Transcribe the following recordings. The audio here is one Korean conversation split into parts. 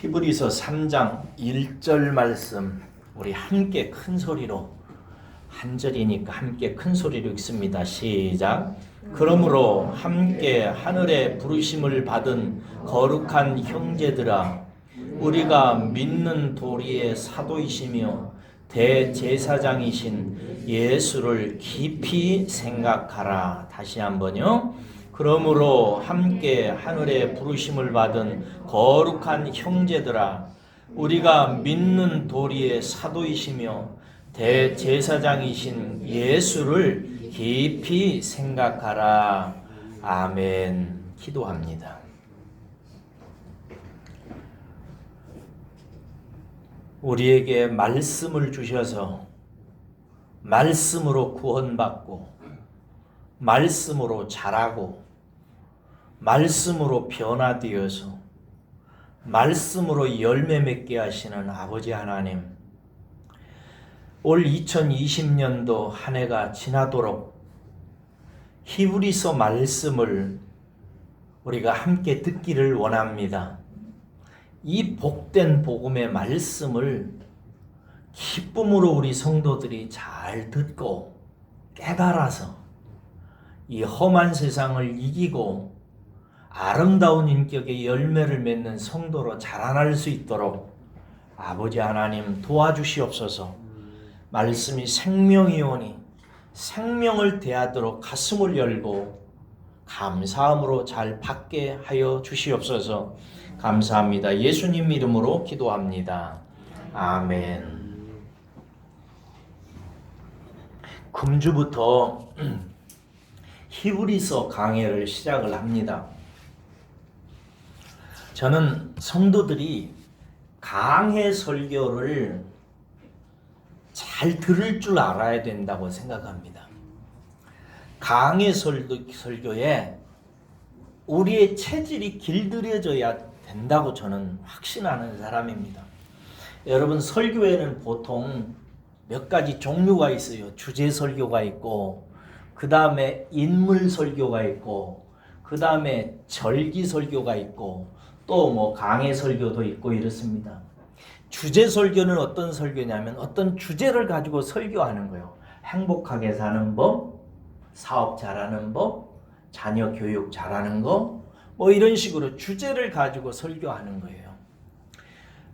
히브리서 3장 1절 말씀 우리 함께 큰 소리로 한 절이니까 함께 큰 소리로 읽습니다. 시작. 그러므로 함께 하늘의 부르심을 받은 거룩한 형제들아 우리가 믿는 도리의 사도이시며 대제사장이신 예수를 깊이 생각하라. 다시 한번요. 그러므로 함께 하늘의 부르심을 받은 거룩한 형제들아 우리가 믿는 도리의 사도이시며 대제사장이신 예수를 깊이 생각하라. 아멘. 기도합니다. 우리에게 말씀을 주셔서 말씀으로 구원받고 말씀으로 자라고 말씀으로 변화되어서 말씀으로 열매 맺게 하시는 아버지 하나님, 올 2020년도 한 해가 지나도록 히브리서 말씀을 우리가 함께 듣기를 원합니다. 이 복된 복음의 말씀을 기쁨으로 우리 성도들이 잘 듣고 깨달아서 이 험한 세상을 이기고 아름다운 인격의 열매를 맺는 성도로 자라날 수 있도록 아버지 하나님 도와주시옵소서. 말씀이 생명이오니 생명을 대하도록 가슴을 열고 감사함으로 잘 받게 하여 주시옵소서. 감사합니다. 예수님 이름으로 기도합니다. 아멘. 금주부터 히브리서 강해를 시작을 합니다. 저는 성도들이 강해 설교를 잘 들을 줄 알아야 된다고 생각합니다. 강해 설교에 우리의 체질이 길들여져야 된다고 저는 확신하는 사람입니다. 여러분, 설교에는 보통 몇 가지 종류가 있어요. 주제 설교가 있고, 그 다음에 인물 설교가 있고, 그 다음에 절기 설교가 있고, 또 뭐 강해 설교도 있고 이렇습니다. 주제 설교는 어떤 설교냐면 어떤 주제를 가지고 설교하는 거예요. 행복하게 사는 법, 사업 잘하는 법, 자녀 교육 잘하는 거, 뭐 이런 식으로 주제를 가지고 설교하는 거예요.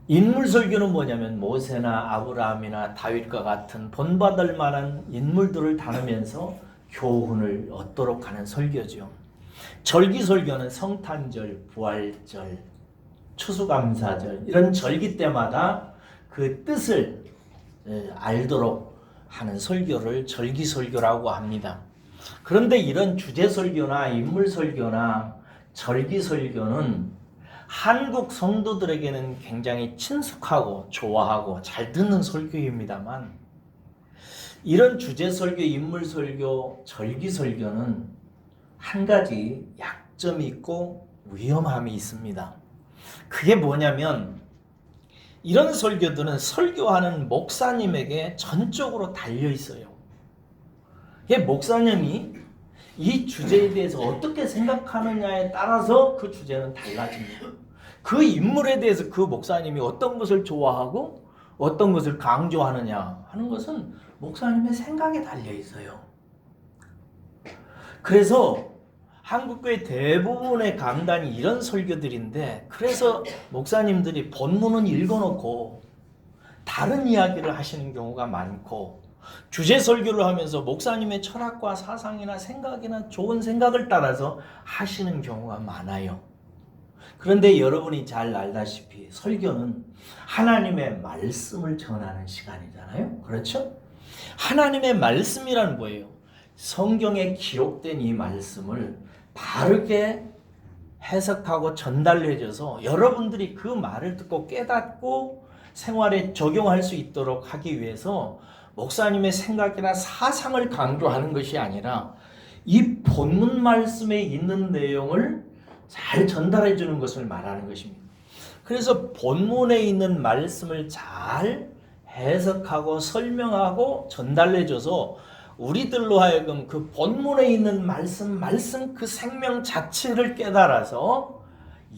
인물 설교는 뭐냐면 모세나 아브라함이나 다윗과 같은 본받을 만한 인물들을 다루면서 교훈을 얻도록 하는 설교죠. 절기 설교는 성탄절, 부활절, 추수감사절 이런 절기 때마다 그 뜻을 알도록 하는 설교를 절기 설교라고 합니다. 그런데 이런 주제 설교나 인물 설교나 절기 설교는 한국 성도들에게는 굉장히 친숙하고 좋아하고 잘 듣는 설교입니다만 이런 주제 설교, 인물 설교, 절기 설교는 한 가지 약점이 있고 위험함이 있습니다. 그게 뭐냐면 이런 설교들은 설교하는 목사님에게 전적으로 달려 있어요. 목사님이 이 주제에 대해서 어떻게 생각하느냐에 따라서 그 주제는 달라집니다. 그 인물에 대해서 그 목사님이 어떤 것을 좋아하고 어떤 것을 강조하느냐 하는 것은 목사님의 생각에 달려 있어요. 그래서 한국교회 대부분의 강단이 이런 설교들인데 그래서 목사님들이 본문은 읽어놓고 다른 이야기를 하시는 경우가 많고 주제 설교를 하면서 목사님의 철학과 사상이나 생각이나 좋은 생각을 따라서 하시는 경우가 많아요. 그런데 여러분이 잘 알다시피 설교는 하나님의 말씀을 전하는 시간이잖아요. 그렇죠? 하나님의 말씀이란 뭐예요? 성경에 기록된 이 말씀을 바르게 해석하고 전달해줘서 여러분들이 그 말을 듣고 깨닫고 생활에 적용할 수 있도록 하기 위해서 목사님의 생각이나 사상을 강조하는 것이 아니라 이 본문 말씀에 있는 내용을 잘 전달해 주는 것을 말하는 것입니다. 그래서 본문에 있는 말씀을 잘 해석하고 설명하고 전달해 줘서 우리들로 하여금 그 본문에 있는 말씀 그 생명 자체를 깨달아서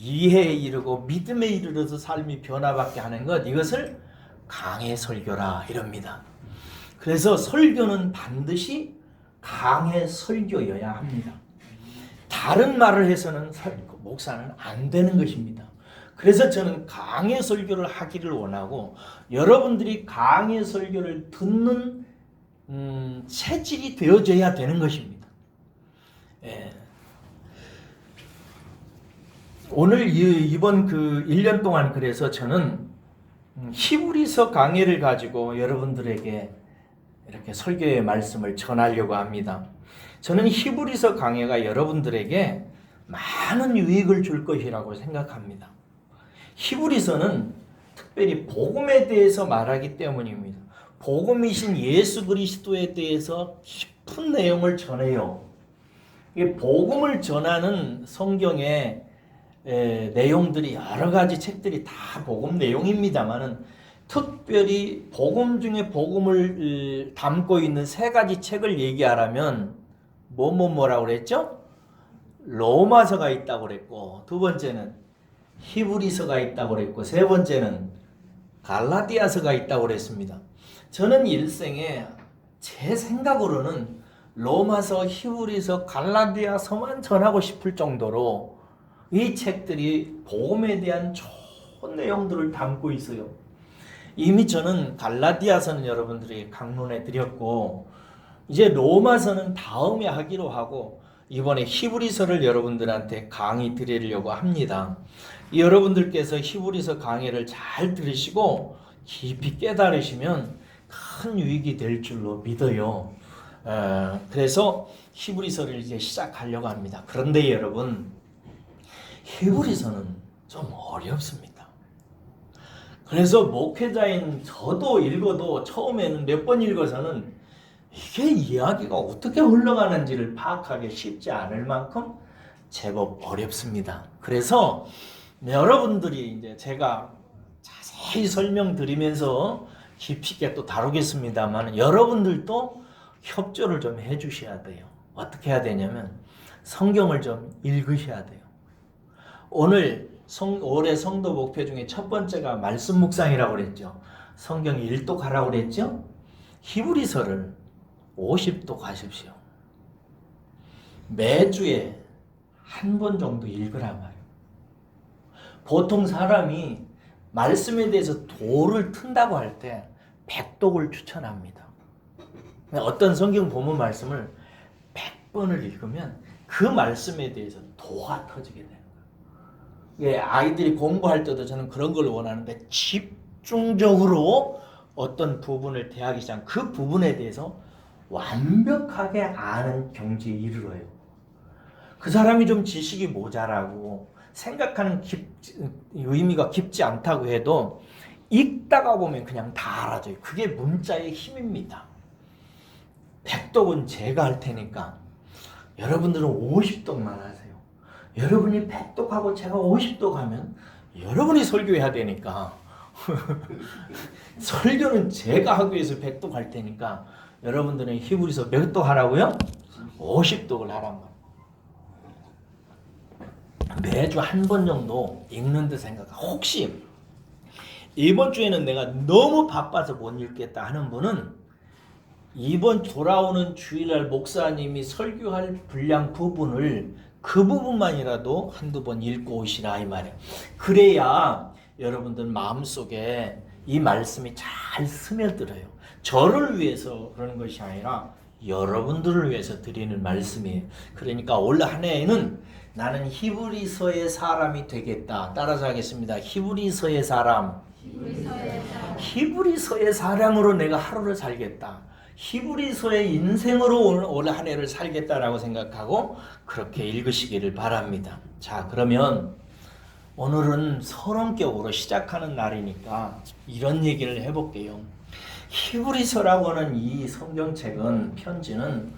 이해에 이르고 믿음에 이르러서 삶이 변화받게 하는 것, 이것을 강해 설교라 이럽니다. 그래서 설교는 반드시 강해 설교여야 합니다. 다른 말을 해서는 목사는 안 되는 것입니다. 그래서 저는 강해 설교를 하기를 원하고 여러분들이 강해 설교를 듣는 체질이 되어져야 되는 것입니다. 예. 오늘 이번 그 1년 동안 그래서 저는 히브리서 강해를 가지고 여러분들에게 이렇게 설교의 말씀을 전하려고 합니다. 저는 히브리서 강해가 여러분들에게 많은 유익을 줄 것이라고 생각합니다. 히브리서는 특별히 복음에 대해서 말하기 때문입니다. 복음이신 예수 그리스도에 대해서 깊은 내용을 전해요. 복음을 전하는 성경의 내용들이 여러 가지 책들이 다 복음 내용입니다만은 특별히 복음 중에 복음을 담고 있는 세 가지 책을 얘기하라면 뭐라고 그랬죠? 로마서가 있다고 그랬고, 두 번째는 히브리서가 있다고 그랬고, 세 번째는 갈라디아서가 있다고 그랬습니다. 저는 일생에 제 생각으로는 로마서, 히브리서, 갈라디아서만 전하고 싶을 정도로 이 책들이 복음에 대한 좋은 내용들을 담고 있어요. 이미 저는 갈라디아서는 여러분들이 강론해 드렸고, 이제 로마서는 다음에 하기로 하고, 이번에 히브리서를 여러분들한테 강의 드리려고 합니다. 여러분들께서 히브리서 강의를 잘 들으시고 깊이 깨달으시면 큰 유익이 될 줄로 믿어요. 그래서 히브리서를 이제 시작하려고 합니다. 그런데 여러분, 히브리서는 좀 어렵습니다. 그래서 목회자인 저도 읽어도 처음에는 몇 번 읽어서는 이게 이야기가 어떻게 흘러가는지를 파악하기 쉽지 않을 만큼 제법 어렵습니다. 그래서 여러분들이 이제 제가 자세히 설명드리면서 깊이 있게 또 다루겠습니다만 여러분들도 협조를 좀 해주셔야 돼요. 어떻게 해야 되냐면 성경을 좀 읽으셔야 돼요. 오늘 올해 성도 목표 중에 첫 번째가 말씀 묵상이라고 그랬죠. 성경 일독하라고 그랬죠. 히브리서를 50독 하십시오. 매주에 한 번 정도 읽으란 말이에요. 보통 사람이 말씀에 대해서 도를 튼다고 할 때 100독을 추천합니다. 어떤 성경 본문 말씀을 100번을 읽으면 그 말씀에 대해서 도가 터지게 되는 거예요. 예, 아이들이 공부할 때도 저는 그런 걸 원하는데 집중적으로 어떤 부분을 대하기 시작하면 그 부분에 대해서 완벽하게 아는 경지에 이르러요. 그 사람이 좀 지식이 모자라고 생각하는 의미가 깊지 않다고 해도 읽다가 보면 그냥 다 알아져요. 그게 문자의 힘입니다. 100독은 제가 할 테니까 여러분들은 50독만 하세요. 여러분이 100독하고 제가 50독 하면 여러분이 설교해야 되니까 설교는 제가 하기 위해서 100독 할 테니까 여러분들은 히브리서 몇 독 하라고요? 50독을 하란 말이에요. 매주 한 번 정도 읽는 데 생각하고, 혹시 이번 주에는 내가 너무 바빠서 못 읽겠다 하는 분은 이번 돌아오는 주일날 목사님이 설교할 분량 부분을 그 부분만이라도 한두 번 읽고 오시라 이 말이에요. 그래야 여러분들 마음속에 이 말씀이 잘 스며들어요. 저를 위해서 그러는 것이 아니라 여러분들을 위해서 드리는 말씀이에요. 그러니까 올 한 해에는 나는 히브리서의 사람이 되겠다. 따라서 하겠습니다. 히브리서의 사람. 히브리서의 사람으로 내가 하루를 살겠다. 히브리서의 인생으로 올 한 해를 살겠다라고 생각하고 그렇게 읽으시기를 바랍니다. 자, 그러면 오늘은 서론격으로 시작하는 날이니까 이런 얘기를 해볼게요. 히브리서라고 하는 이 성경책은, 편지는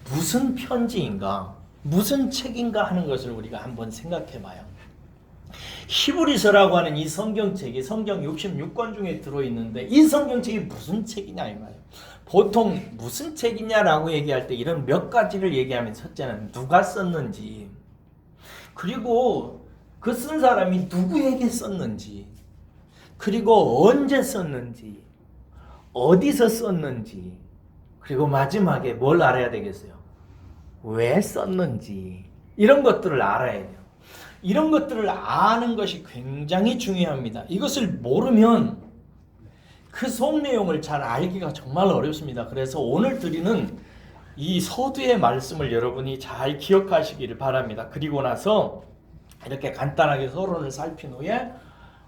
무슨 편지인가, 무슨 책인가 하는 것을 우리가 한번 생각해 봐요. 히브리서라고 하는 이 성경책이 성경 66권 중에 들어있는데 이 성경책이 무슨 책이냐 이 말이에요. 보통 무슨 책이냐라고 얘기할 때 이런 몇 가지를 얘기하면, 첫째는 누가 썼는지, 그리고 그 쓴 사람이 누구에게 썼는지, 그리고 언제 썼는지, 어디서 썼는지, 그리고 마지막에 뭘 알아야 되겠어요? 왜 썼는지. 이런 것들을 알아야 돼요. 이런 것들을 아는 것이 굉장히 중요합니다. 이것을 모르면 그 속 내용을 잘 알기가 정말 어렵습니다. 그래서 오늘 드리는 이 서두의 말씀을 여러분이 잘 기억하시기를 바랍니다. 그리고 나서 이렇게 간단하게 서론을 살핀 후에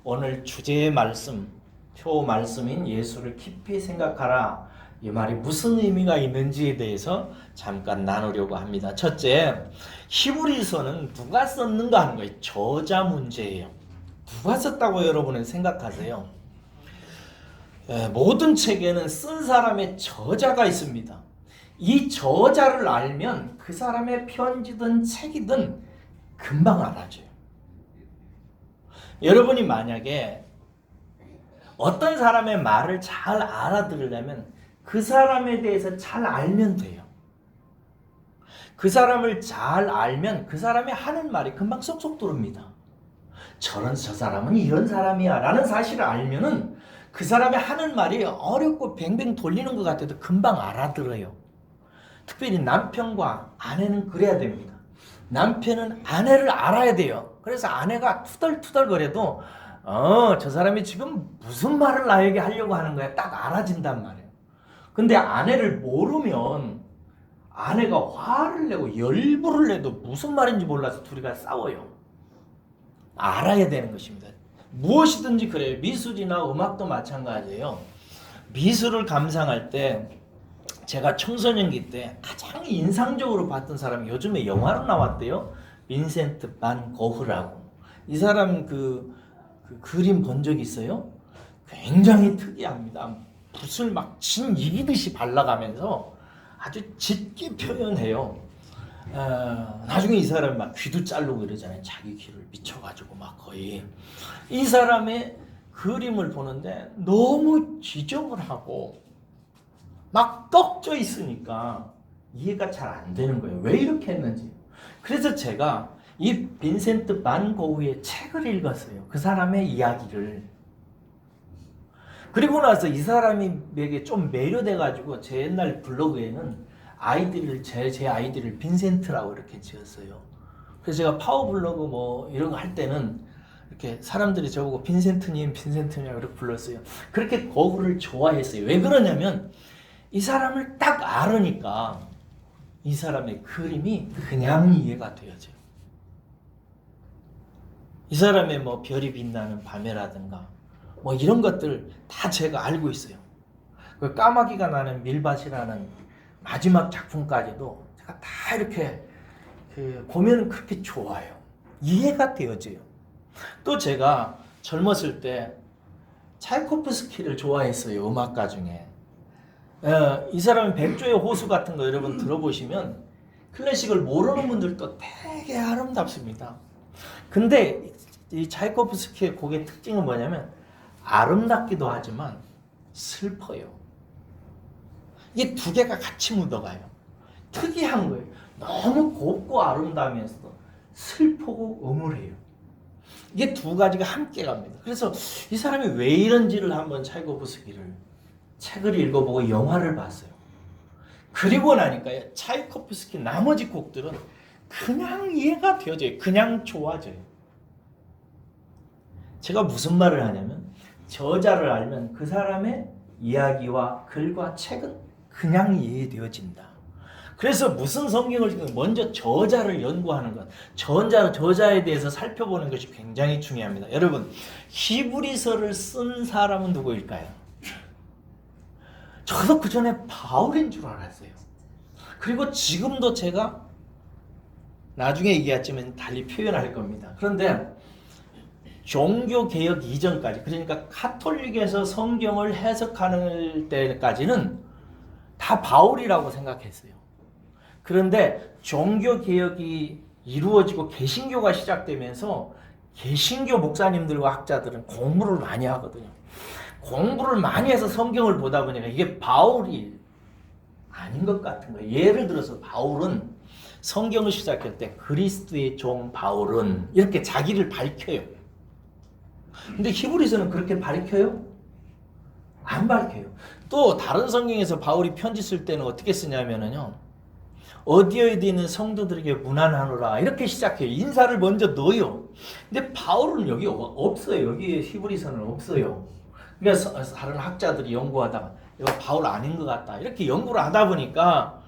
오늘 주제의 말씀, 표 말씀인 예수를 깊이 생각하라. 이 말이 무슨 의미가 있는지에 대해서 잠깐 나누려고 합니다. 첫째, 히브리서는 누가 썼는가 하는 거예요. 저자 문제예요. 누가 썼다고 여러분은 생각하세요? 모든 책에는 쓴 사람의 저자가 있습니다. 이 저자를 알면 그 사람의 편지든 책이든 금방 알아져요. 여러분이 만약에 어떤 사람의 말을 잘 알아들으려면 그 사람에 대해서 잘 알면 돼요. 그 사람을 잘 알면 그 사람이 하는 말이 금방 쏙쏙 들어옵니다. 저 사람은 이런 사람이야 라는 사실을 알면은 그 사람이 하는 말이 어렵고 뱅뱅 돌리는 것 같아도 금방 알아들어요. 특별히 남편과 아내는 그래야 됩니다. 남편은 아내를 알아야 돼요. 그래서 아내가 투덜투덜거려도 저 사람이 지금 무슨 말을 나에게 하려고 하는 거야 딱 알아진단 말이에요. 근데 아내를 모르면 아내가 화를 내고 열불을 내도 무슨 말인지 몰라서 둘이가 싸워요. 알아야 되는 것입니다. 무엇이든지 그래요. 미술이나 음악도 마찬가지예요. 미술을 감상할 때 제가 청소년기 때 가장 인상적으로 봤던 사람이 요즘에 영화로 나왔대요. 빈센트 반 고흐라고. 이 사람 그 그림 본 적 있어요? 굉장히 특이합니다. 붓을 막 진 이기듯이 발라가면서 아주 짙게 표현해요. 나중에 이 사람이 막 귀도 자르고 이러잖아요. 자기 귀를 미쳐가지고 막 거의. 이 사람의 그림을 보는데 너무 지저분하고 막 떡져 있으니까 이해가 잘 안 되는 거예요. 왜 이렇게 했는지. 그래서 제가 이 빈센트 반 고흐의 책을 읽었어요. 그 사람의 이야기를. 그리고 나서 이 사람에게 좀 매료돼가지고 제 옛날 블로그에는 제 아이디를 빈센트라고 이렇게 지었어요. 그래서 제가 파워블로그 뭐 이런 거 할 때는 이렇게 사람들이 저보고 빈센트님 이렇게 불렀어요. 그렇게 고흐를 좋아했어요. 왜 그러냐면 이 사람을 딱 알으니까 이 사람의 그림이 그냥 이해가 되어져요. 이 사람의 뭐 별이 빛나는 밤에라든가 뭐 이런 것들 다 제가 알고 있어요. 그 까마귀가 나는 밀밭이라는 마지막 작품까지도 제가 다 이렇게 보면 그렇게 좋아요. 이해가 되어져요. 또 제가 젊었을 때 차이코프스키를 좋아했어요. 음악가 중에. 이 사람은 백조의 호수 같은 거 여러분 들어보시면 클래식을 모르는 분들도 되게 아름답습니다. 근데 이 차이코프스키의 곡의 특징은 뭐냐면 아름답기도 하지만 슬퍼요. 이게 두 개가 같이 묻어가요. 특이한 거예요. 너무 곱고 아름다우면서도 슬프고 음울해요. 이게 두 가지가 함께 갑니다. 그래서 이 사람이 왜 이런지를 한번 차이코프스키를 책을 읽어보고 영화를 봤어요. 그리고 나니까 차이코프스키 나머지 곡들은 그냥 이해가 되어져요. 그냥 좋아져요. 제가 무슨 말을 하냐면 저자를 알면 그 사람의 이야기와 글과 책은 그냥 이해되어진다. 그래서 무슨 성경을 읽든 먼저 저자를 연구하는 것, 저자에 대해서 살펴보는 것이 굉장히 중요합니다. 여러분, 히브리서를 쓴 사람은 누구일까요? 저도 그 전에 바울인 줄 알았어요. 그리고 지금도 제가 나중에 얘기하지만 달리 표현할 겁니다. 그런데 종교개혁 이전까지, 그러니까 카톨릭에서 성경을 해석하는 때까지는 다 바울이라고 생각했어요. 그런데 종교개혁이 이루어지고 개신교가 시작되면서 개신교 목사님들과 학자들은 공부를 많이 하거든요. 공부를 많이 해서 성경을 보다 보니까 이게 바울이 아닌 것 같은 거예요. 예를 들어서 바울은 성경을 시작할 때 그리스도의 종 바울은 이렇게 자기를 밝혀요. 근데 히브리서는 그렇게 밝혀요? 안 밝혀요. 또 다른 성경에서 바울이 편지 쓸 때는 어떻게 쓰냐면요. 어디에 있는 성도들에게 문안하노라 이렇게 시작해요. 인사를 먼저 넣어요. 근데 바울은 여기 없어요. 여기 히브리서는 없어요. 그래서 다른 학자들이 연구하다가 이거 바울 아닌 것 같다 이렇게 연구를 하다 보니까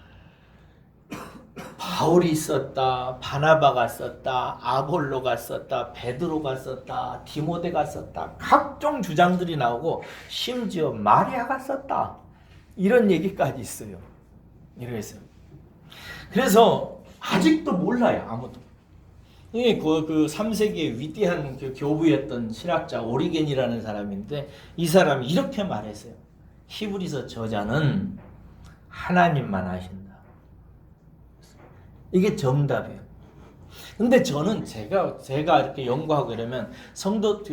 바울이 썼다, 바나바가 썼다, 아볼로가 썼다, 베드로가 썼다, 디모데가 썼다 각종 주장들이 나오고 심지어 마리아가 썼다 이런 얘기까지 있어요. 이랬어요. 그래서 아직도 몰라요. 아무도. 그 3세기의 위대한 그 교부였던 신학자 오리겐이라는 사람인데 이 사람이 이렇게 말했어요. 히브리서 저자는 하나님만 아신다. 이게 정답이에요. 근데 저는 제가 이렇게 연구하고 이러면 성도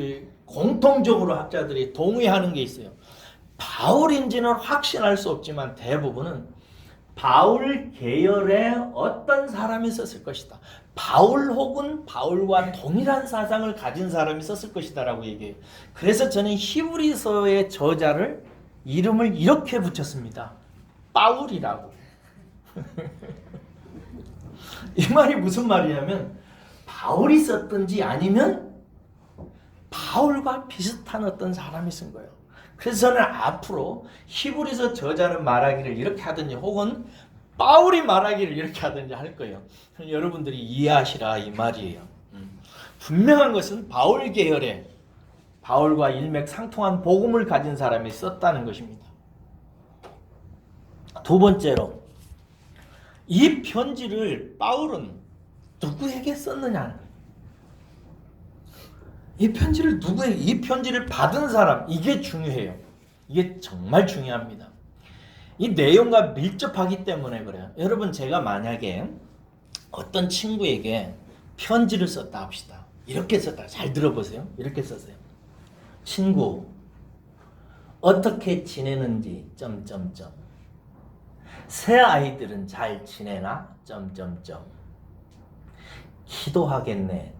공통적으로 학자들이 동의하는 게 있어요. 바울인지는 확신할 수 없지만 대부분은 바울 계열의 어떤 사람이 썼을 것이다. 바울 혹은 바울과 동일한 사상을 가진 사람이 썼을 것이다 라고 얘기해요. 그래서 저는 히브리서의 저자를 이름을 이렇게 붙였습니다. 바울이라고. 이 말이 무슨 말이냐면 바울이 썼든지 아니면 바울과 비슷한 어떤 사람이 쓴 거예요. 그래서 저는 앞으로 히브리서 저자는 말하기를 이렇게 하든지 혹은 바울이 말하기를 이렇게 하든지 할 거예요. 여러분들이 이해하시라 이 말이에요. 분명한 것은 바울 계열의 바울과 일맥상통한 복음을 가진 사람이 썼다는 것입니다. 두 번째로 이 편지를 바울은 누구에게 썼느냐? 이 편지를 받은 사람, 이게 중요해요. 이게 정말 중요합니다. 이 내용과 밀접하기 때문에 그래요. 여러분, 제가 만약에 어떤 친구에게 편지를 썼다 합시다. 이렇게 썼다. 잘 들어보세요. 이렇게 썼어요. 친구, 어떻게 지내는지 새 아이들은 잘 지내나? 기도하겠네.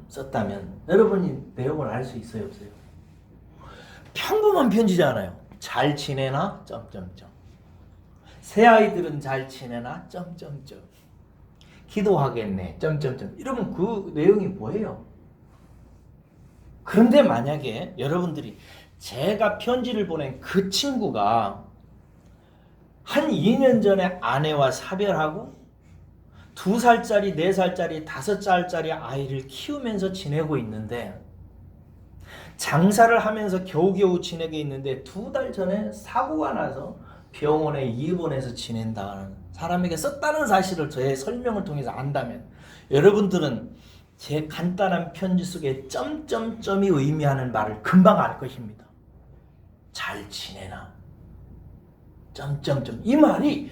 썼다면 여러분이 내용을 알 수 있어요, 없어요? 평범한 편지잖아요. 잘 지내나? 새 아이들은 잘 지내나? 기도하겠네. 이러면 그 내용이 뭐예요? 그런데 만약에 여러분들이 제가 편지를 보낸 그 친구가 한 2년 전에 아내와 사별하고 2살짜리, 4살짜리, 5살짜리 아이를 키우면서 지내고 있는데 장사를 하면서 겨우겨우 지내고 있는데 2달 전에 사고가 나서 병원에 입원해서 지낸다는 사람에게 썼다는 사실을 저의 설명을 통해서 안다면 여러분들은 제 간단한 편지 속에 점점점이 의미하는 말을 금방 알 것입니다. 잘 지내나? 이 말이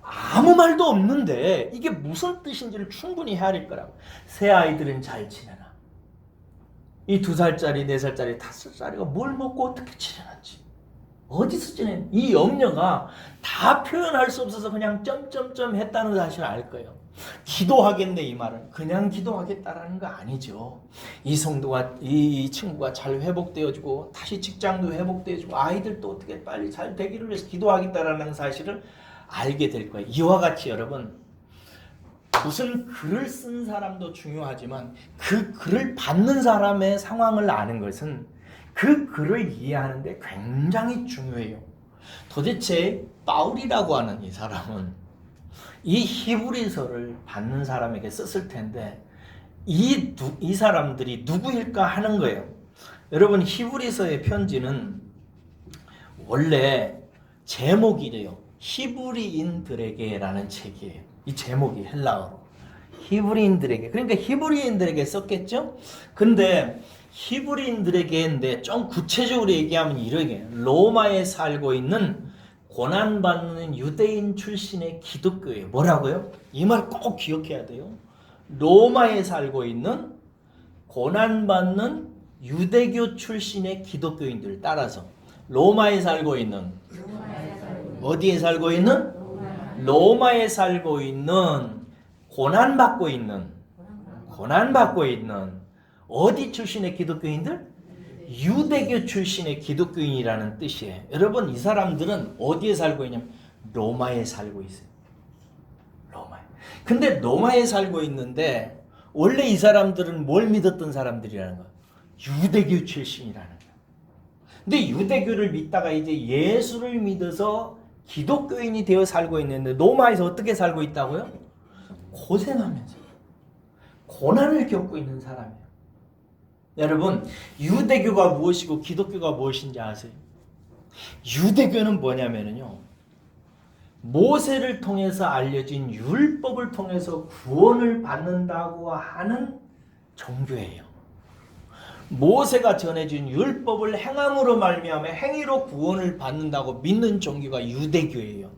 아무 말도 없는데 이게 무슨 뜻인지를 충분히 헤아릴 거라고. 새 아이들은 잘 지내나? 이 2살짜리, 4살짜리, 5살짜리가 뭘 먹고 어떻게 지내는지, 어디서 지내는지 이 염려가 다 표현할 수 없어서 그냥 점점점 했다는 사실을 알 거예요. 기도하겠네, 이 말은 그냥 기도하겠다라는 거 아니죠. 이 성도가, 이 친구가 잘 회복되어지고 다시 직장도 회복되어지고 아이들도 어떻게 빨리 잘 되기를 위해서 기도하겠다라는 사실을 알게 될 거예요. 이와 같이 여러분, 무슨 글을 쓴 사람도 중요하지만 그 글을 받는 사람의 상황을 아는 것은 그 글을 이해하는데 굉장히 중요해요. 도대체 바울이라고 하는 이 사람은 이 히브리서를 받는 사람에게 썼을 텐데 이 사람들이 누구일까 하는 거예요. 여러분, 히브리서의 편지는 원래 제목이래요. 히브리인들에게라는 책이에요. 이 제목이 헬라어로 히브리인들에게, 그러니까 히브리인들에게 썼겠죠. 근데 히브리인들에게인데 좀 구체적으로 얘기하면 이러게, 로마에 살고 있는 고난받는 유대인 출신의 기독교예요. 뭐라고요? 이 말 꼭 기억해야 돼요. 로마에 살고 있는 고난받는 유대교 출신의 기독교인들, 따라서 로마에 살고 있는, 어디에 살고 있는? 로마에 살고 있는 고난받고 있는 어디 출신의 기독교인들? 유대교 출신의 기독교인이라는 뜻이에요. 여러분, 이 사람들은 어디에 살고 있냐면 로마에 살고 있어요. 로마에. 근데 로마에 살고 있는데 원래 이 사람들은 뭘 믿었던 사람들이라는 거야? 유대교 출신이라는 거야. 근데 유대교를 믿다가 이제 예수를 믿어서 기독교인이 되어 살고 있는데 로마에서 어떻게 살고 있다고요? 고생하면서 고난을 겪고 있는 사람이에요. 여러분, 유대교가 무엇이고 기독교가 무엇인지 아세요? 유대교는 뭐냐면요, 모세를 통해서 알려진 율법을 통해서 구원을 받는다고 하는 종교예요. 모세가 전해준 율법을 행함으로 말미암아 행위로 구원을 받는다고 믿는 종교가 유대교예요.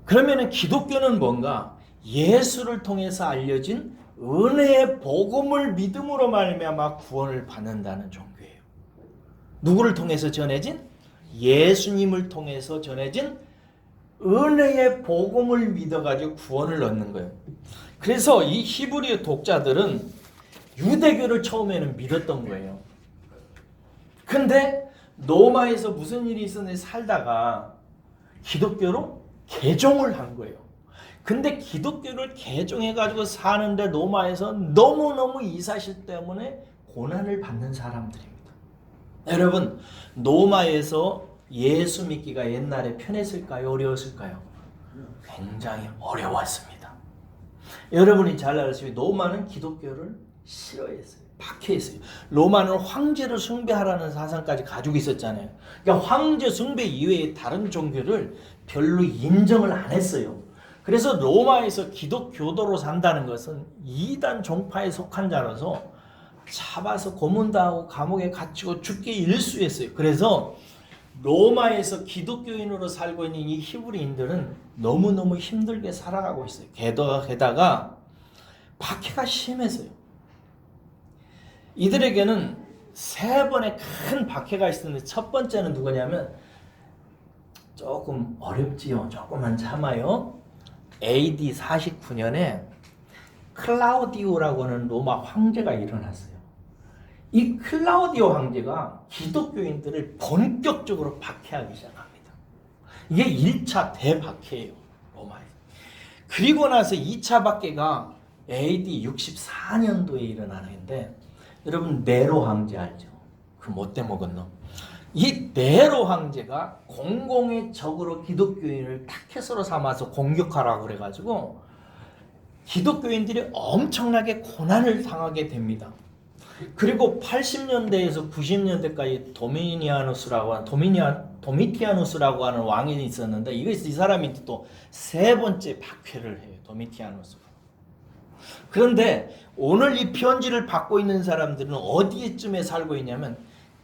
그러면은 기독교는 뭔가? 예수를 통해서 알려진 은혜의 복음을 믿음으로 말미암아 구원을 받는다는 종교예요. 누구를 통해서 전해진? 예수님을 통해서 전해진 은혜의 복음을 믿어가지고 구원을 얻는 거예요. 그래서 이 히브리 독자들은 유대교를 처음에는 믿었던 거예요. 근데 로마에서 무슨 일이 있었는지 살다가 기독교로 개종을 한 거예요. 근데 기독교를 개종해가지고 사는데 로마에서 너무너무 이 사실 때문에 고난을 받는 사람들입니다. 여러분, 로마에서 예수 믿기가 옛날에 편했을까요? 어려웠을까요? 굉장히 어려웠습니다. 여러분이 잘 아시죠? 로마는 기독교를 싫어했어요. 박해했어요. 로마는 황제를 숭배하라는 사상까지 가지고 있었잖아요. 그러니까 황제 숭배 이외에 다른 종교를 별로 인정을 안 했어요. 그래서 로마에서 기독교도로 산다는 것은 이단 종파에 속한 자라서 잡아서 고문당하고 감옥에 갇히고 죽게 일쑤했어요. 그래서 로마에서 기독교인으로 살고 있는 이 히브리인들은 너무너무 힘들게 살아가고 있어요. 게다가 박해가 심했어요. 이들에게는 세 번의 큰 박해가 있었는데 첫 번째는 누구냐면, 조금 어렵지요. 조금만 참아요. AD 49년에 클라우디오라고 하는 로마 황제가 일어났어요. 이 클라우디오 황제가 기독교인들을 본격적으로 박해하기 시작합니다. 이게 1차 대박해예요. 로마에서. 그리고 나서 2차 박해가 AD 64년도에 일어나는데, 여러분 네로 황제 알죠? 그 못돼 먹은 놈. 이 네로 황제가 공공의 적으로 기독교인을 타켓으로 삼아서 공격하라고 그래가지고 기독교인들이 엄청나게 고난을 당하게 됩니다. 그리고 80년대에서 90년대까지 도미티아누스라고 하는 왕이 있었는데, 이 사람이 또 세 번째 박해를 해요. 도미티아누스가. 그런데 오늘 이 편지를 받고 있는 사람들은 어디쯤에 살고 있냐면,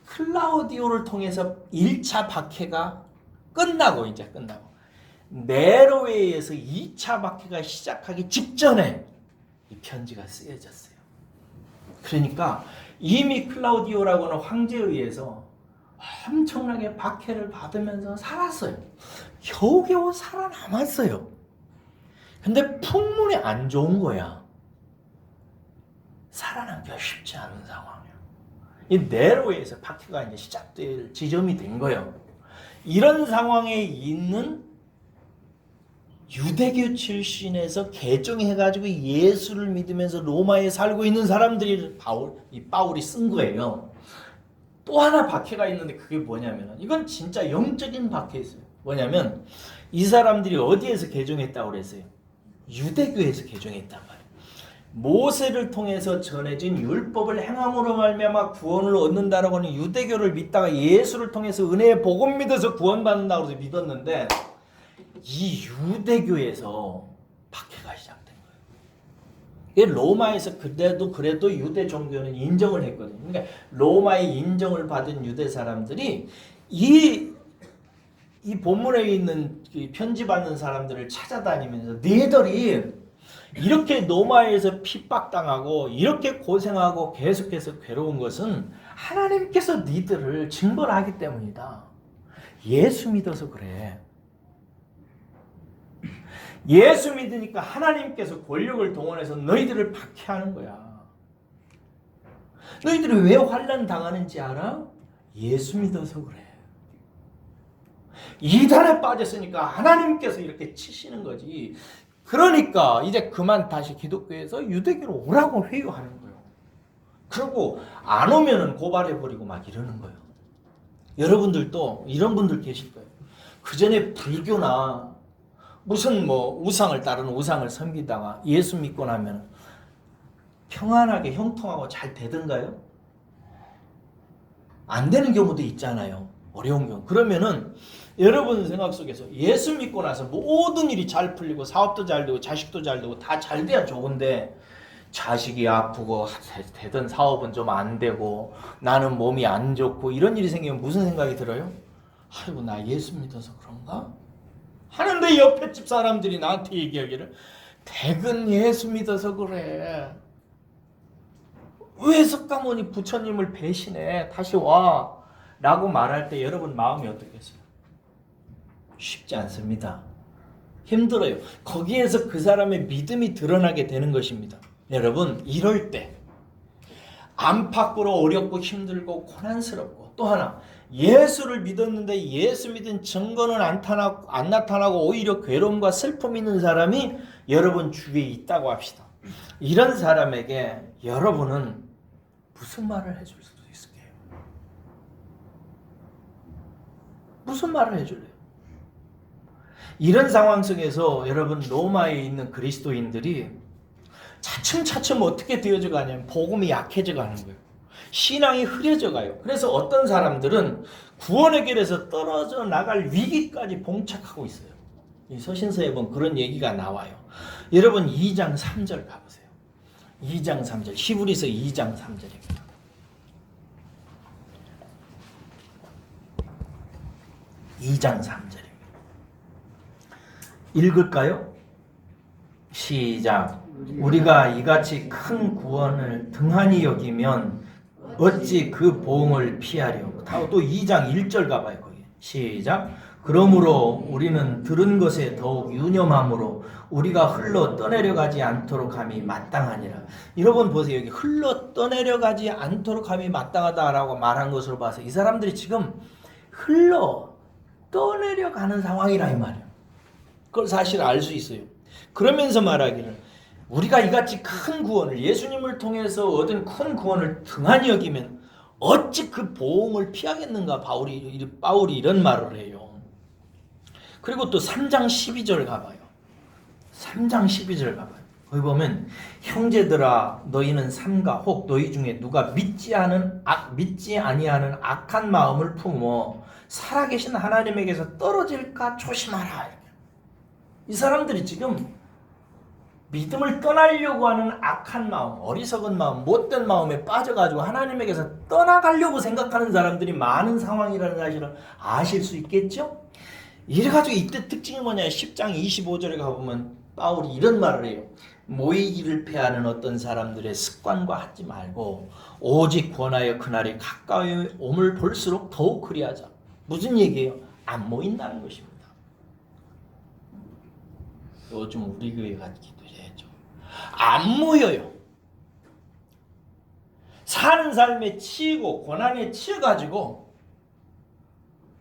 클라우디오를 통해서 1차 박해가 끝나고 네로에 의해서 2차 박해가 시작하기 직전에 이 편지가 쓰여졌어요. 그러니까 이미 클라우디오라고 하는 황제에 의해서 엄청나게 박해를 받으면서 살았어요. 겨우겨우 살아남았어요. 근데 풍문이 안 좋은 거야. 살아남기가 쉽지 않은 상황이야. 이 네로에서 박해가 이제 시작될 지점이 된 거예요. 이런 상황에 있는 유대교 출신에서 개종해가지고 예수를 믿으면서 로마에 살고 있는 사람들이 바울이 쓴 거예요. 또 하나 박해가 있는데 그게 뭐냐면, 이건 진짜 영적인 박해였어요. 뭐냐면 이 사람들이 어디에서 개종했다고 그랬어요? 유대교에서 개종했단 말이에요. 모세를 통해서 전해진 율법을 행함으로 말미암아 구원을 얻는다라고 하는 유대교를 믿다가 예수를 통해서 은혜의 복음 믿어서 구원받는다고 해서 믿었는데, 이 유대교에서 박해가 시작된 거예요. 로마에서 그래도 유대 종교는 인정을 했거든요. 그러니까 로마의 인정을 받은 유대 사람들이 이 본문에 있는 편지 받는 사람들을 찾아다니면서, 너희들이 이렇게 로마에서 핍박당하고 이렇게 고생하고 계속해서 괴로운 것은 하나님께서 너희들을 징벌하기 때문이다. 예수 믿어서 그래. 예수 믿으니까 하나님께서 권력을 동원해서 너희들을 박해하는 거야. 너희들이 왜 환난 당하는지 알아? 예수 믿어서 그래. 이단에 빠졌으니까 하나님께서 이렇게 치시는 거지. 그러니까 이제 그만 다시 기독교에서 유대교로 오라고 회유하는 거예요. 그리고 안 오면은 고발해버리고 막 이러는 거예요. 여러분들도 이런 분들 계실 거예요. 그 전에 불교나 무슨 뭐 우상을 따르는 우상을 섬기다가 예수 믿고 나면 평안하게 형통하고 잘 되던가요? 안 되는 경우도 있잖아요. 어려운 경우. 그러면은 여러분 생각 속에서 예수 믿고 나서 모든 일이 잘 풀리고 사업도 잘 되고 자식도 잘 되고 다 잘 돼야 좋은데 자식이 아프고 되던 사업은 좀 안 되고 나는 몸이 안 좋고 이런 일이 생기면 무슨 생각이 들어요? 아이고 나 예수 믿어서 그런가? 하는데 옆에 집 사람들이 나한테 얘기하기를 대근 예수 믿어서 그래. 왜 석가모니 부처님을 배신해? 다시 와. 라고 말할 때 여러분 마음이 어떻겠어요? 쉽지 않습니다. 힘들어요. 거기에서 그 사람의 믿음이 드러나게 되는 것입니다. 여러분 이럴 때 안팎으로 어렵고 힘들고 고난스럽고 또 하나 예수를 믿었는데 예수 믿은 증거는 안 나타나고 오히려 괴로움과 슬픔이 있는 사람이 여러분 주위에 있다고 합시다. 이런 사람에게 여러분은 무슨 말을 해줄 수도 있을게요? 무슨 말을 해줄래요? 이런 상황 속에서 여러분 로마에 있는 그리스도인들이 차츰차츰 어떻게 되어져 가냐면 복음이 약해져 가는 거예요. 신앙이 흐려져 가요. 그래서 어떤 사람들은 구원의 길에서 떨어져 나갈 위기까지 봉착하고 있어요. 이 서신서에 보면 그런 얘기가 나와요. 여러분 2장 3절 가보세요. 2장 3절 히브리서 2장 3절입니다. (2장 3절입니다) 읽을까요? 시작. 우리가 이같이 큰 구원을 등한히 여기면 어찌 그 보응을 피하려. 또 2장 1절 가봐요. 거기 시작. 그러므로 우리는 들은 것에 더욱 유념함으로 우리가 흘러 떠내려가지 않도록 함이 마땅하니라. 여러분 보세요. 여기 흘러 떠내려가지 않도록 함이 마땅하다라고 말한 것으로 봐서 이 사람들이 지금 흘러 떠내려가는 상황이라 이 말이에요. 그걸 사실 알 수 있어요. 그러면서 말하기를 우리가 이같이 큰 구원을 예수님을 통해서 얻은 큰 구원을 등한히 여기면 어찌 그 보응을 피하겠는가. 바울이 이런 말을 해요. 그리고 또 3장 12절 가봐요. 3장 12절 가봐요. 거기 보면 형제들아 너희는 삼가 혹 너희 중에 누가 믿지 아니하는 악한 마음을 품어 살아계신 하나님에게서 떨어질까 조심하라. 이 사람들이 지금 믿음을 떠나려고 하는 악한 마음, 어리석은 마음, 못된 마음에 빠져가지고 하나님에게서 떠나가려고 생각하는 사람들이 많은 상황이라는 사실을 아실 수 있겠죠? 이래가지고 이때 특징이 뭐냐? 10장 25절에 가보면 바울이 이런 말을 해요. 모이기를 패하는 어떤 사람들의 습관과 하지 말고 오직 권하여 그날이 가까이 옴을 볼수록 더욱 그리하자. 무슨 얘기예요? 안 모인다는 것입니다. 요즘 우리 교회 같기도 해죠. 안 모여요. 사는 삶에 치이고 고난에 치여가지고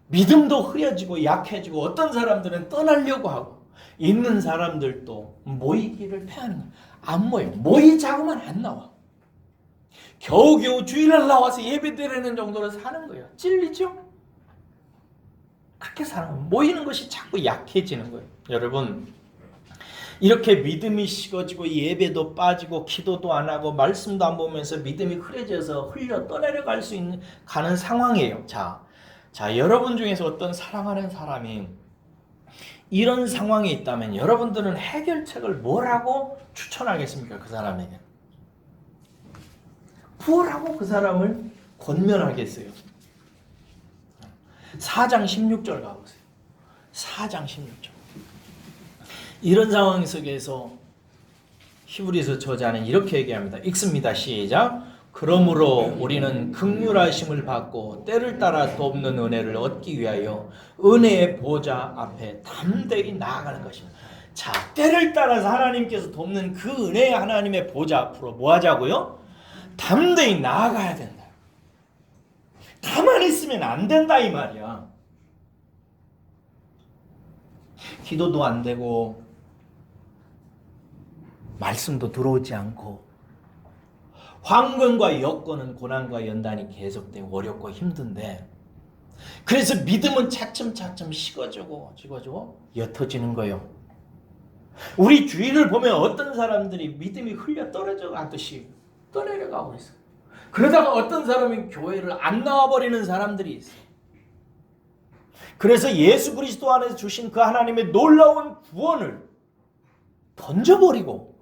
믿음도 흐려지고 약해지고 어떤 사람들은 떠나려고 하고 있는 사람들도 모이기를 패하는 거예요. 안 모여. 모이자고만 안 나와. 겨우겨우 주일날 나와서 예배드리는 정도로 사는 거예요. 찔리죠? 그렇게 사는 거예요. 모이는 것이 자꾸 약해지는 거예요. 여러분 이렇게 믿음이 식어지고 예배도 빠지고 기도도 안 하고 말씀도 안 보면서 믿음이 흐려져서 흘려 떠내려갈 수 있는 가는 상황이에요. 자, 여러분 중에서 어떤 사랑하는 사람이 이런 상황에 있다면 여러분들은 해결책을 뭐라고 추천하겠습니까? 그 사람에게 뭐라고 그 사람을 권면하겠어요? 4장 16절 가보세요. 4장 16절. 이런 상황 속에서 히브리서 저자는 이렇게 얘기합니다. 읽습니다. 시작. 그러므로 우리는 긍휼하심을 받고 때를 따라 돕는 은혜를 얻기 위하여 은혜의 보좌 앞에 담대히 나아가는 것입니다. 자, 때를 따라서 하나님께서 돕는 그 은혜의 하나님의 보좌 앞으로 뭐 하자고요? 담대히 나아가야 된다. 가만히 있으면 안 된다 이 말이야. 기도도 안 되고 말씀도 들어오지 않고 환경과 여건은 고난과 연단이 계속되고 어렵고 힘든데, 그래서 믿음은 차츰차츰 식어지고 옅어지는 거예요. 우리 주위를 보면 어떤 사람들이 믿음이 흘려 떨어져 가듯이 떠내려가고 있어. 그러다가 어떤 사람은 교회를 안 나와버리는 사람들이 있어. 그래서 예수 그리스도 안에서 주신 그 하나님의 놀라운 구원을 던져버리고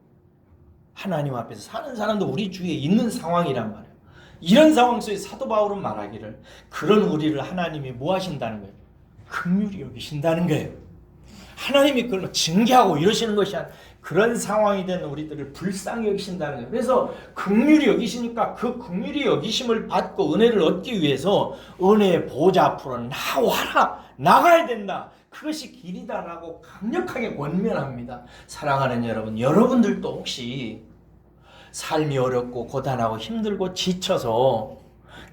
하나님 앞에서 사는 사람도 우리 주위에 있는 상황이란 말이에요. 이런 상황 속에 사도 바울은 말하기를 그런 우리를 하나님이 뭐 하신다는 거예요? 긍휼히 여기신다는 거예요. 하나님이 그걸 징계하고 이러시는 것이 아니라 그런 상황이 된 우리들을 불쌍히 여기신다는 거예요. 그래서 긍휼히 여기시니까 그 긍휼히 여기심을 받고 은혜를 얻기 위해서 은혜의 보좌 앞으로 나와라, 나가야 된다. 그것이 길이다라고 강력하게 권면합니다. 사랑하는 여러분, 여러분들도 혹시 삶이 어렵고 고단하고 힘들고 지쳐서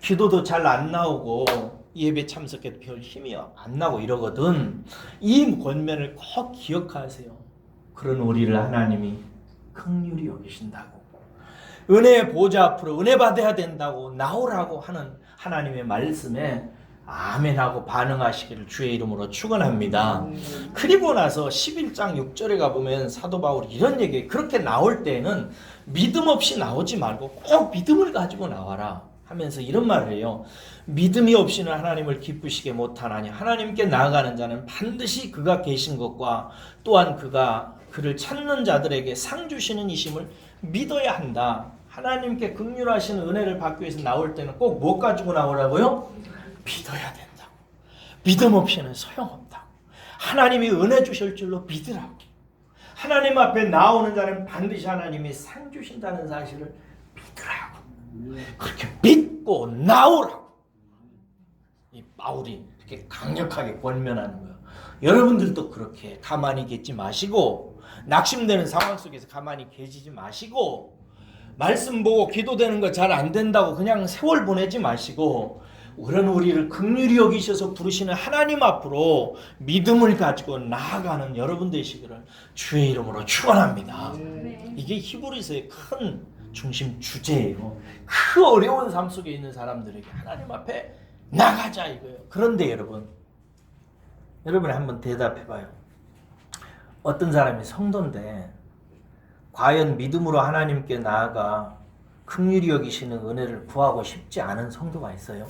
기도도 잘 안 나오고 예배 참석해도 별 힘이 안 나고 이러거든. 이 권면을 꼭 기억하세요. 그런 우리를 하나님이 긍휼히 여기신다고, 은혜의 보좌 앞으로 은혜 받아야 된다고 나오라고 하는 하나님의 말씀에 아멘하고 반응하시기를 주의 이름으로 축원합니다. 그리고 나서 11장 6절에 가보면 사도 바울이 이런 얘기해요. 그렇게 나올 때는 믿음 없이 나오지 말고 꼭 믿음을 가지고 나와라 하면서 이런 말을 해요. 믿음이 없이는 하나님을 기쁘시게 못하나니 하나님께 나아가는 자는 반드시 그가 계신 것과 또한 그가 그를 찾는 자들에게 상 주시는 이심을 믿어야 한다. 하나님께 긍휼하신 은혜를 받기 위해서 나올 때는 꼭 뭐 가지고 나오라고요? 믿어야 된다고. 믿음 없이는 소용없다고. 하나님이 은혜 주실 줄로 믿으라고. 하나님 앞에 나오는 자는 반드시 하나님이 상 주신다는 사실을 믿으라고. 그렇게 믿고 나오라고. 이 바울이 이렇게 강력하게 권면하는 거예요. 여러분들도 그렇게 가만히 계지 마시고, 낙심되는 상황 속에서 가만히 계시지 마시고, 말씀 보고 기도되는 거 잘 안 된다고 그냥 세월 보내지 마시고, 그런 우리를 긍휼히 여기셔서 부르시는 하나님 앞으로 믿음을 가지고 나아가는 여러분 되시기를 주의 이름으로 축원합니다. 이게 히브리서의 큰 중심 주제예요. 그 어려운 삶 속에 있는 사람들에게 하나님 앞에 나가자 이거예요. 그런데 여러분이 한번 대답해봐요. 어떤 사람이 성도인데 과연 믿음으로 하나님께 나아가 긍휼히 여기시는 은혜를 구하고 싶지 않은 성도가 있어요?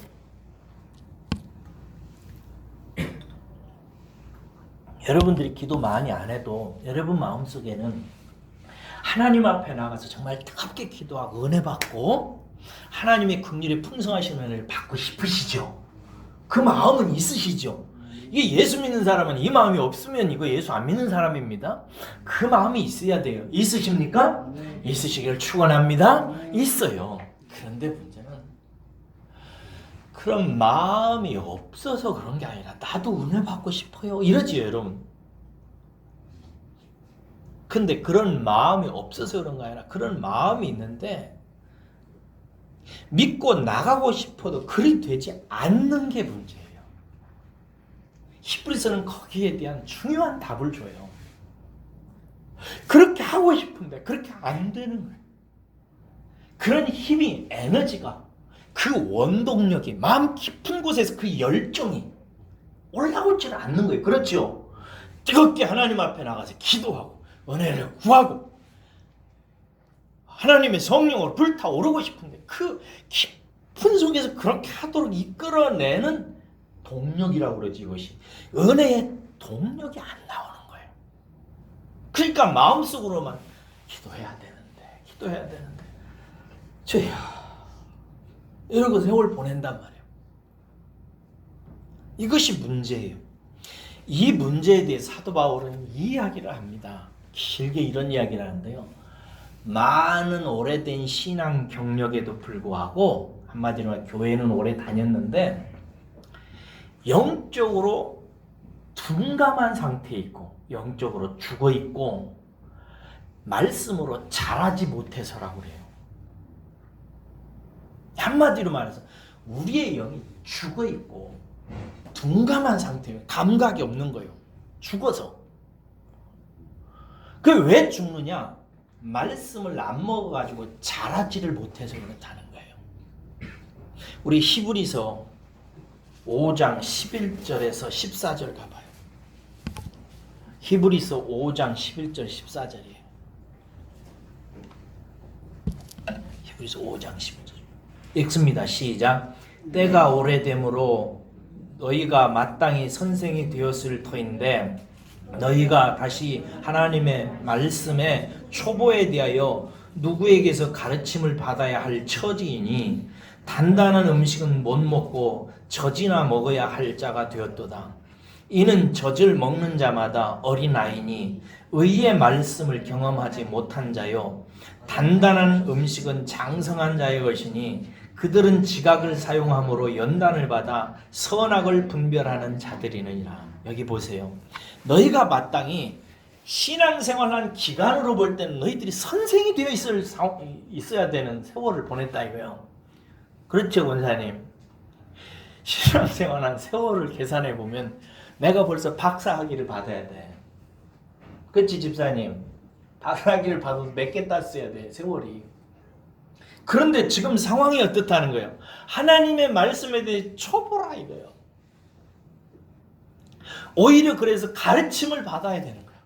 여러분들이 기도 많이 안 해도 여러분 마음속에는 하나님 앞에 나가서 정말 뜨겁게 기도하고 은혜 받고 하나님의 긍휼이 풍성하신 은혜를 받고 싶으시죠? 그 마음은 있으시죠? 이게 예수 믿는 사람은 이 마음이 없으면 이거 예수 안 믿는 사람입니다. 그 마음이 있어야 돼요. 있으십니까? 있으시기를 축원합니다. 있어요. 그런데 문제는 그런 마음이 없어서 그런 게 아니라 나도 은혜 받고 싶어요 이러지요 여러분. 근데 그런 마음이 없어서 그런 거 아니라 그런 마음이 있는데 믿고 나가고 싶어도 그리 되지 않는 게 문제예요. 히브리서는 거기에 대한 중요한 답을 줘요. 그렇게 하고 싶은데 그렇게 안 되는 거예요. 그런 힘이, 에너지가, 그 원동력이 마음 깊은 곳에서 그 열정이 올라오지는 않는 거예요. 그렇죠? 뜨겁게 하나님 앞에 나가서 기도하고 은혜를 구하고 하나님의 성령으로 불타오르고 싶은데 그 깊은 속에서 그렇게 하도록 이끌어내는 동력이라고 그러지. 이것이 은혜의 동력이 안 나오는 거예요. 그러니까 마음속으로만 기도해야 되는데 주여 이러고 세월 보낸단 말이에요. 이것이 문제예요. 이 문제에 대해 사도 바울은 이 이야기를 합니다. 길게 이런 이야기를 하는데요. 많은 오래된 신앙 경력에도 불구하고 한마디로 교회는 오래 다녔는데 영적으로 둔감한 상태에 있고 영적으로 죽어 있고 말씀으로 자라지 못해서라고 그래요. 한마디로 말해서 우리의 영이 죽어 있고 둔감한 상태예요. 감각이 없는 거예요. 죽어서. 그 왜 죽느냐? 말씀을 안 먹어가지고 자라지를 못해서 그렇다는 거예요. 우리 히브리서 5장 11절에서 14절 가봐요. 히브리서 5장 11절 14절이에요. 히브리서 5장 11절 읽습니다. 시작. 때가 오래되므로 너희가 마땅히 선생이 되었을 터인데 너희가 다시 하나님의 말씀의 초보에 대하여 누구에게서 가르침을 받아야 할 처지이니 단단한 음식은 못 먹고 젖이나 먹어야 할 자가 되었도다. 이는 젖을 먹는 자마다 어린아이니 의의 말씀을 경험하지 못한 자요 단단한 음식은 장성한 자의 것이니 그들은 지각을 사용함으로 연단을 받아 선악을 분별하는 자들이니라. 여기 보세요. 너희가 마땅히 신앙생활한 기간으로 볼 때는 너희들이 선생이 되어 있어야 되는 세월을 보냈다 이거예요. 그렇죠, 권사님? 신앙생활한 세월을 계산해 보면 내가 벌써 박사학위를 받아야 돼. 그치, 집사님? 박사학위를 받아서 몇 개 땄어야 돼, 세월이. 그런데 지금 상황이 어떻다는 거예요? 하나님의 말씀에 대해 초보라 이거예요. 오히려 그래서 가르침을 받아야 되는 거예요.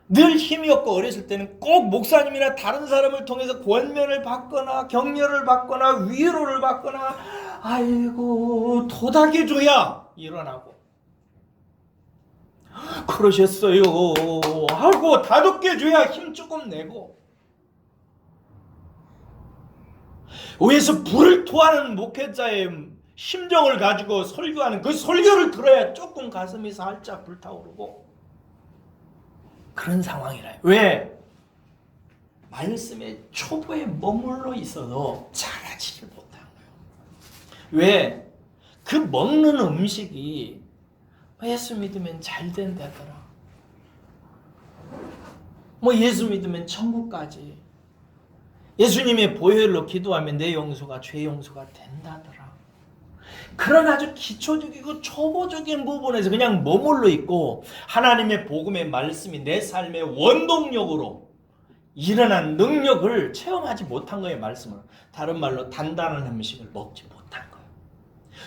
늘 힘이 없고 어렸을 때는 꼭 목사님이나 다른 사람을 통해서 권면을 받거나 격려를 받거나 위로를 받거나 아이고 도닥여줘야 일어나고 그러셨어요 하고 다독여줘야 힘 조금 내고 위에서 불을 토하는 목회자의 심정을 가지고 설교하는 그 설교를 들어야 조금 가슴이 살짝 불타오르고 그런 상황이라. 왜? 말씀의 초보에 머물러 있어도 자라지를 못한 거예요. 왜? 그 먹는 음식이 예수 믿으면 잘 된다더라. 뭐 예수 믿으면 천국까지. 예수님의 보혈로 기도하면 내 용서가 죄 용서가 된다더라. 그런 아주 기초적이고 초보적인 부분에서 그냥 머물러 있고 하나님의 복음의 말씀이 내 삶의 원동력으로 일어난 능력을 체험하지 못한 거예요. 말씀을. 다른 말로 단단한 음식을 먹지 못한 거예요.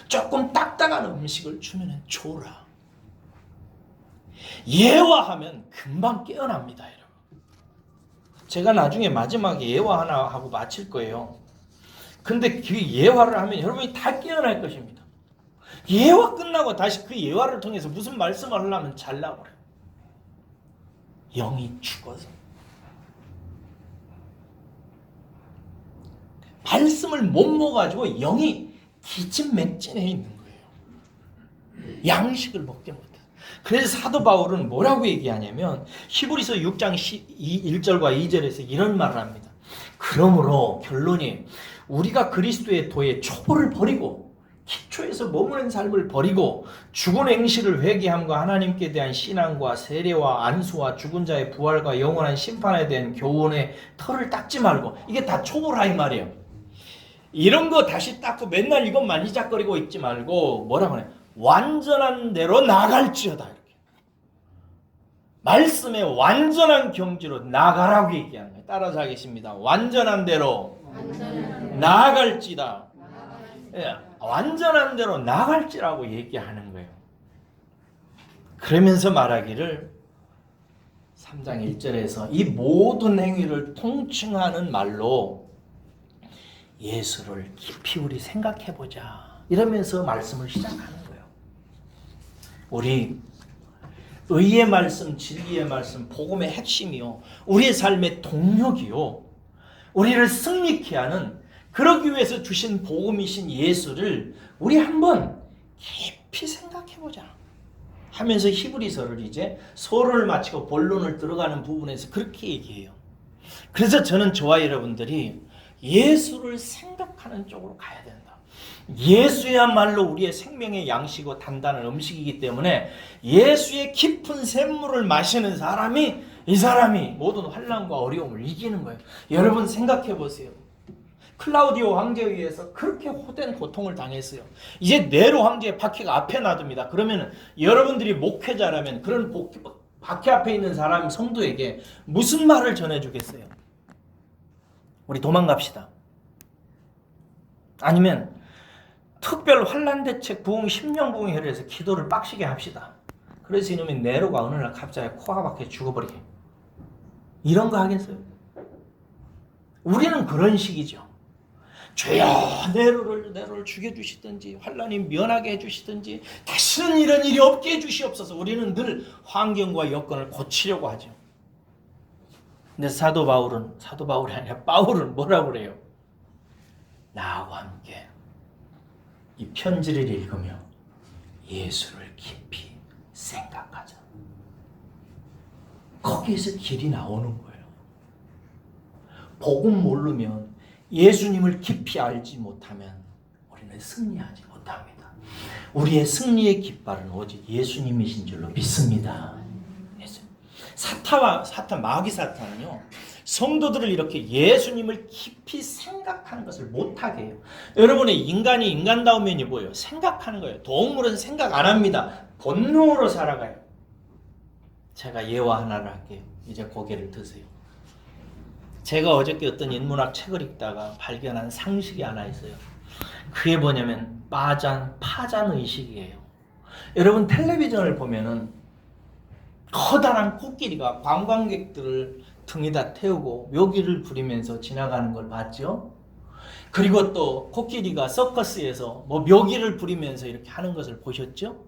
조금 딱딱한 음식을 주면 줘라. 예화하면 금방 깨어납니다. 여러분. 제가 나중에 마지막에 예화 하나 하고 마칠 거예요. 근데 그 예화를 하면 여러분이 다 깨어날 것입니다. 예화 끝나고 다시 그 예화를 통해서 무슨 말씀을 하려면 잘나고 그래요. 영이 죽어서. 말씀을 못 먹어가지고 영이 기진맥진해 있는 거예요. 양식을 먹지 못해. 그래서 사도 바울은 뭐라고 얘기하냐면 히브리서 6장 1절과 2절에서 이런 말을 합니다. 그러므로 결론이 우리가 그리스도의 도의 초보를 버리고 기초에서 머무는 삶을 버리고 죽은 행실을 회개함과 하나님께 대한 신앙과 세례와 안수와 죽은 자의 부활과 영원한 심판에 대한 교훈의 털을 닦지 말고 이게 다 초보라 이 말이에요. 이런 거 다시 닦고 맨날 이것 만지작거리고 있지 말고 뭐라고 하냐? 완전한 대로 나갈지어다 이렇게. 말씀의 완전한 경지로 나가라고 얘기하는 거예요. 따라서 하겠습니다. 완전한 대로 나아갈지다. 예, 완전한 대로 나갈지라고 얘기하는 거예요. 그러면서 말하기를 3장 1절에서 이 모든 행위를 통칭하는 말로 예수를 깊이 우리 생각해보자 이러면서 말씀을 시작하는 거예요. 우리 의의 말씀, 진리의 말씀, 복음의 핵심이요 우리의 삶의 동력이요 우리를 승리케 하는 그러기 위해서 주신 복음이신 예수를 우리 한번 깊이 생각해보자 하면서 히브리서를 이제 서론을 마치고 본론을 들어가는 부분에서 그렇게 얘기해요. 그래서 저는 저와 여러분들이 예수를 생각하는 쪽으로 가야 된다. 예수야말로 우리의 생명의 양식이고 단단한 음식이기 때문에 예수의 깊은 샘물을 마시는 사람이 이 사람이 모든 환난과 어려움을 이기는 거예요. 여러분 생각해 보세요. 클라우디오 황제에 의해서 그렇게 호된 고통을 당했어요. 이제 네로 황제의 박해가 앞에 놔둡니다. 그러면 여러분들이 목회자라면 그런 박해 앞에 있는 사람 성도에게 무슨 말을 전해주겠어요? 우리 도망갑시다. 아니면 특별 환난대책 부흥 10년 부흥회에서 기도를 빡시게 합시다. 그래서 이놈이 네로가 어느 날 갑자기 코가 박혀 죽어버리게. 이런 거 하겠어요? 우리는 그런 식이죠. 주여 네로를 죽여주시든지 환난이 면하게 해주시든지 다시는 이런 일이 없게 해주시옵소서. 우리는 늘 환경과 여건을 고치려고 하죠. 근데 사도 바울이 아니라 바울은 뭐라고 그래요? 나와 함께 이 편지를 읽으며 예수를 깊이 생각하자. 거기에서 길이 나오는 거예요. 복음 모르면 예수님을 깊이 알지 못하면 우리는 승리하지 못합니다. 우리의 승리의 깃발은 오직 예수님이신 줄로 믿습니다. 마귀 사탄은요, 성도들을 이렇게 예수님을 깊이 생각하는 것을 못하게 해요. 여러분의 인간이 인간다운 면이 뭐예요? 생각하는 거예요. 동물은 생각 안 합니다. 본능으로 살아가요. 제가 예화 하나를 할게요. 이제 고개를 드세요. 제가 어저께 어떤 인문학 책을 읽다가 발견한 상식이 하나 있어요. 그게 뭐냐면 파잔 의식이에요. 여러분 텔레비전을 보면은 커다란 코끼리가 관광객들을 등에다 태우고 묘기를 부리면서 지나가는 걸 봤죠? 그리고 또 코끼리가 서커스에서 묘기를 부리면서 이렇게 하는 것을 보셨죠?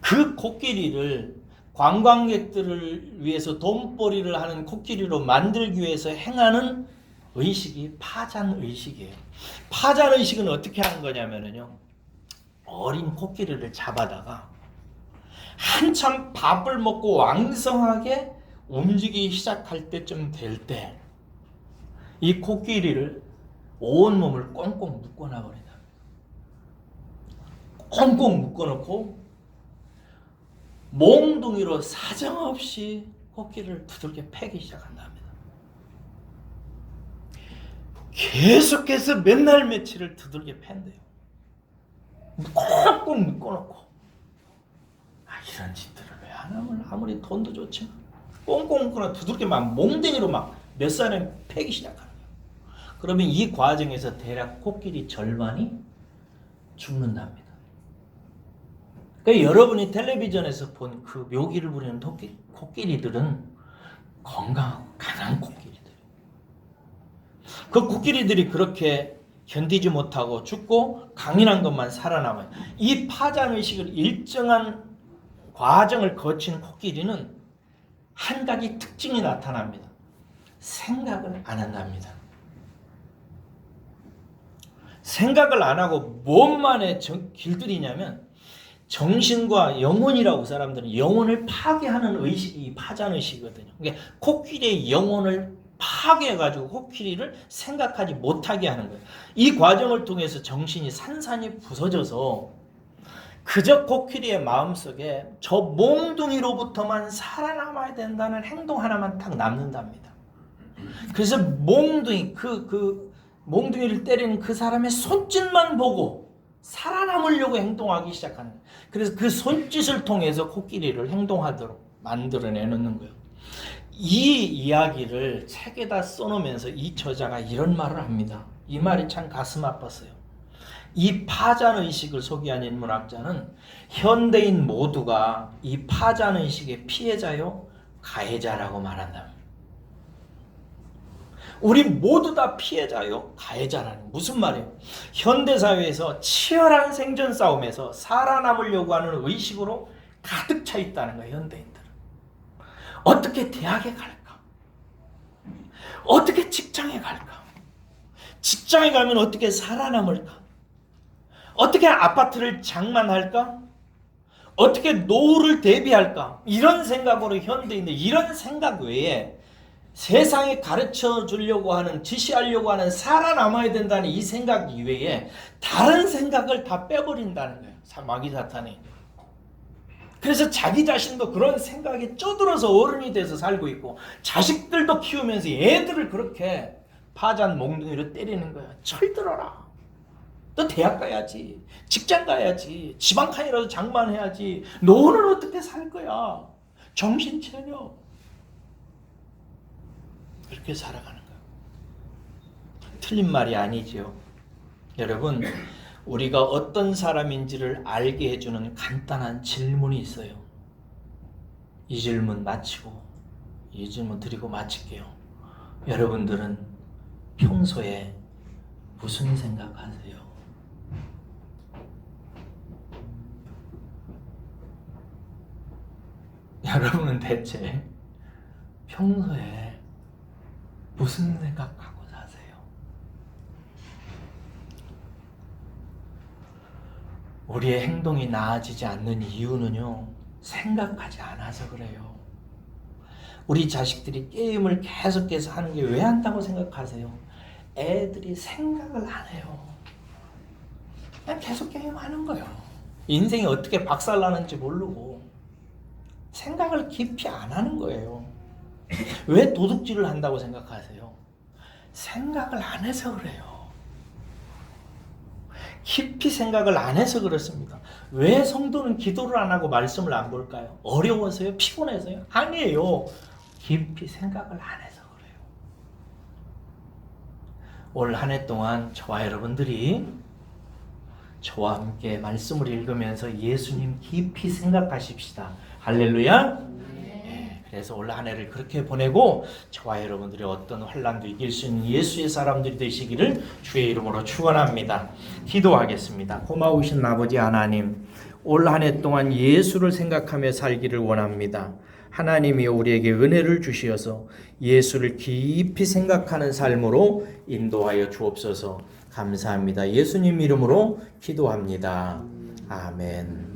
그 코끼리를 관광객들을 위해서 돈벌이를 하는 코끼리로 만들기 위해서 행하는 의식이 파잔 의식이에요. 파잔 의식은 어떻게 하는 거냐면요, 어린 코끼리를 잡아다가 한참 밥을 먹고 왕성하게 움직이기 시작할 때쯤 될 때 이 코끼리를 온몸을 꽁꽁 묶어놔버린다. 꽁꽁 묶어놓고 몽둥이로 사정없이 코끼리를 두들겨 패기 시작한답니다. 계속해서 맨날 며칠을 두들겨 팬대요. 꽁꽁 묶어놓고. 이런 짓들을 왜 하냐면 아무리 돈도 좋지만 꽁꽁 묶어놓고 두들겨 막 몽둥이로 막 몇 살에 패기 시작하는 거예요. 그러면 이 과정에서 대략 코끼리 절반이 죽는답니다. 그러니까 여러분이 텔레비전에서 본 그 묘기를 부리는 코끼리들은 건강하고 강한 코끼리들이에요. 그 코끼리들이 그렇게 견디지 못하고 죽고 강인한 것만 살아남아요. 이 파잔의식을 일정한 과정을 거친 코끼리는 한 가지 특징이 나타납니다. 생각을 안 한답니다. 생각을 안 하고 무엇만에 길들이냐면 정신과 영혼이라고 사람들은 영혼을 파괴하는 의식이 파잔의식이거든요. 그러니까 코끼리의 영혼을 파괴해가지고 코끼리를 생각하지 못하게 하는 거예요. 이 과정을 통해서 정신이 산산이 부서져서 그저 코끼리의 마음속에 저 몽둥이로부터만 살아남아야 된다는 행동 하나만 딱 남는답니다. 그래서 몽둥이를 때리는 그 사람의 손짓만 보고 살아남으려고 행동하기 시작하는 거예요. 그래서 그 손짓을 통해서 코끼리를 행동하도록 만들어내는 거예요. 이 이야기를 책에다 써놓으면서 이 저자가 이런 말을 합니다. 이 말이 참 가슴 아팠어요. 이 파잔의식을 소개한 인문학자는 현대인 모두가 이 파잔의식의 피해자요 가해자라고 말한다. 우리 모두 다 피해자요 가해자라는 무슨 말이에요? 현대사회에서 치열한 생존 싸움에서 살아남으려고 하는 의식으로 가득 차 있다는 거예요. 현대인들은 어떻게 대학에 갈까? 어떻게 직장에 갈까? 직장에 가면 어떻게 살아남을까? 어떻게 아파트를 장만할까? 어떻게 노후를 대비할까? 이런 생각으로 현대인들 이런 생각 외에 세상에 가르쳐 주려고 하는, 지시하려고 하는, 살아남아야 된다는 이 생각 이외에 다른 생각을 다 빼버린다는 거예요. 마귀 사탄이. 그래서 자기 자신도 그런 생각에 쪼들어서 어른이 돼서 살고 있고, 자식들도 키우면서 애들을 그렇게 파잔 몽둥이로 때리는 거야. 철들어라. 너 대학 가야지. 직장 가야지. 지방칸이라도 장만해야지. 너는 어떻게 살 거야? 정신 차려. 그렇게 살아가는 거예요. 틀린 말이 아니죠. 여러분, 우리가 어떤 사람인지를 알게 해주는 간단한 질문이 있어요. 이 질문 마치고, 이 질문 드리고 마칠게요. 여러분들은 평소에 무슨 생각하세요? 여러분은 대체 평소에 무슨 생각하고 사세요? 우리의 행동이 나아지지 않는 이유는요, 생각하지 않아서 그래요. 우리 자식들이 게임을 계속해서 하는 게 왜 한다고 생각하세요? 애들이 생각을 안 해요. 그냥 계속 게임하는 거예요. 인생이 어떻게 박살나는지 모르고 생각을 깊이 안 하는 거예요. 왜 도둑질을 한다고 생각하세요? 생각을 안 해서 그래요. 깊이 생각을 안 해서 그렇습니다. 왜 성도는 기도를 안 하고 말씀을 안 볼까요? 어려워서요? 피곤해서요? 아니에요. 깊이 생각을 안 해서 그래요. 올 한 해 동안 저와 여러분들이 저와 함께 말씀을 읽으면서 예수님 깊이 생각하십시다. 할렐루야. 그래서 올 한 해를 그렇게 보내고 저와 여러분들이 어떤 환난도 이길 수 있는 예수의 사람들이 되시기를 주의 이름으로 축원합니다. 기도하겠습니다. 고마우신 아버지 하나님, 올 한 해 동안 예수를 생각하며 살기를 원합니다. 하나님이 우리에게 은혜를 주시어서 예수를 깊이 생각하는 삶으로 인도하여 주옵소서. 감사합니다. 예수님 이름으로 기도합니다. 아멘.